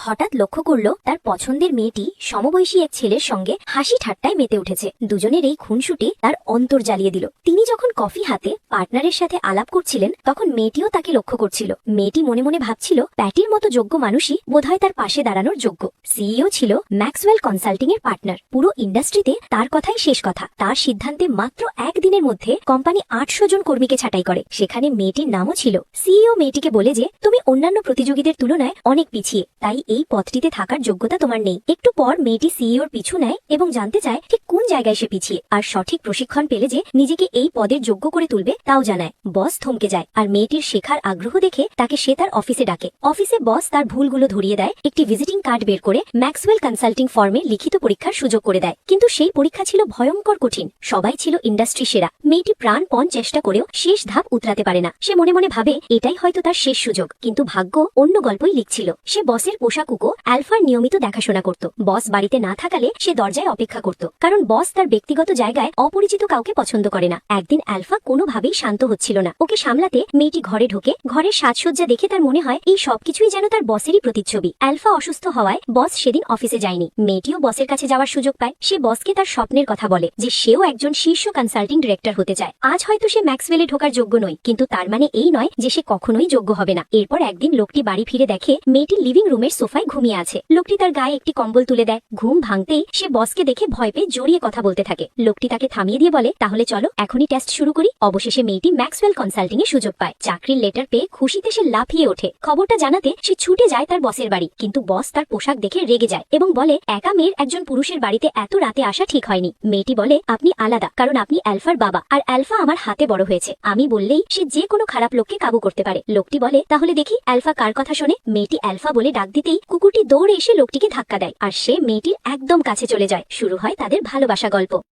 হঠাৎ লক্ষ্য করল তার পছন্দের মেয়েটি সমবয়সী এক ছেলের সঙ্গে হাসি ঠাট্টায় মেতে উঠেছে। দুজনের এই খুনসুটি তার অন্তর জ্বালিয়ে দিল। তিনি যখন কফি হাতে পার্টনারের সাথে আলাপ করছিলেন তখন মেয়েটিও তাকে লক্ষ্য করছিল। মেয়েটি মনে মনে ভাবছিল প্যাটির মতো যোগ্য মানুষই বোধহয় তার পাশে দাঁড়ানোর যোগ্য। সিইও ছিল ম্যাক্সওয়েল কনসাল্টিং এর পার্টনার। পুরো ইন্ডাস্ট্রিতে তার কথাই শেষ কথা। তার সিদ্ধান্তে মাত্র একদিনের মধ্যে কোম্পানি 800 জন কর্মীকে ছাঁটাই করে। সেখানে মেয়েটির নামও ছিল। সিইও মেয়েটিকে বলে যে তুমি অন্যান্য প্রতিযোগীদের তুলনায় অনেক পিছিয়ে, তাই এই পদটিতে থাকার যোগ্যতা তোমার নেই। একটু পর মেয়েটি সিইওর পিছু নেয় এবং জানতে চায় ঠিক কোন জায়গায় সে পিছিয়ে, আর সঠিক প্রশিক্ষণ পেলে যে নিজেকে এই পদের যোগ্য করে তুলবে তাও জানায়। বস থমকে যায়, আর মেয়েটির শেখার আগ্রহ দেখে তাকে সে তার অফিসে ডাকে। অফিসে বস তার ভুলগুলো ধরিয়ে দেয়, একটি ভিজিটিং কার্ড বের করে ম্যাক্সওয়েল কনসাল্টিং ফার্মে লিখিত পরীক্ষার সুযোগ করে দেয়। কিন্তু সেই পরীক্ষা ছিল ভয়ঙ্কর কঠিন। সবাই ছিল ইন্ডাস্ট্রি সেরা। মেয়েটি প্রাণপণ চেষ্টা করেও শেষ ধাপ উতরাতে পারে না। সে মনে মনে ভাবে এটাই হয়তো তার শেষ সুযোগ। কিন্তু ভাগ্য অন্য গল্পই লিখছিল। সে বসের পোশাকুকো অ্যালফার নিয়মিত দেখাশোনা করত। বস বাড়িতে না থাকালে সে দরজায় অপেক্ষা করত, কারণ বস তার ব্যক্তিগত জায়গায় অপরিচিত কাউকে পছন্দ করে না। একদিন অ্যালফা কোনোভাবেই শান্ত হচ্ছিল না। ওকে সামলাতে মেয়েটি ঘরে ঢোকে। ঘরের সাজসজ্জা দেখে তার মনে হয় এই সবকিছুই যেন তার বসেরই প্রতিচ্ছবি। অ্যালফা অসুস্থ হওয়ায় বস সেদিন অফিসে যায়নি। মেয়েটিও বসের কাছে যাওয়ার সুযোগ পায়। সে বসকে তার স্বপ্নের কথা বলে যে সেও একজন শীর্ষ কনসাল্টিং ডিরেক্টর হতে চায়। আজ হয়তো সে ম্যাক্সওয়েলে ঢোকার যোগ্য নয়, কিন্তু তার মানে এই নয় যে সে কখনোই যোগ্য হবে না। এরপর একদিন লোকটি বাড়ি ফিরে দেখে মেয়েটি লিভিং রুমের সোফায় ঘুমিয়ে আছে। লোকটি তার গায়ে একটি কম্বল তুলে দেয়। ঘুম ভাঙতেই সে বসকে দেখে ভয় পেয়ে জড়িয়ে কথা বলতে থাকে। লোকটি তাকে থামিয়ে দিয়ে বলে, তাহলে চলো এখনই টেস্ট শুরু করি। অবশেষে মেয়েটি ম্যাক্সওয়েল কনসাল্টিং এর সুযোগ পায়। চাকরির লেটার পেয়ে খুশিতে সে লাফিয়ে ওঠে। খবরটা জানাতে সে ছুটে যায় তার বসের বাড়ি। কিন্তু বস তার পোশাক দেখে রেগে যায় এবং বলে, একা মেয়ের একজন পুরুষের বাড়িতে এত রাতে আসা ঠিক হয়নি। মেয়েটি বলে, আপনি আলাদা, কারণ আপনি অ্যালফার বাবা, আর অ্যালফা আমার হাতে বড় হয়েছে। আমি বললেই সে যে কোনো খারাপ লোককে কাবু করতে পারে। লোকটি বলে, তাহলে দেখি অ্যালফা কার কথা শোনে। মেয়েটি অ্যালফা বলে ডাক দিতেই কুকুরটি দৌড়ে এসে লোকটিকে ধাক্কা দেয়, আর সে মেয়েটির একদম কাছে চলে যায়। শুরু হয় তাদের ভালোবাসা গল্প।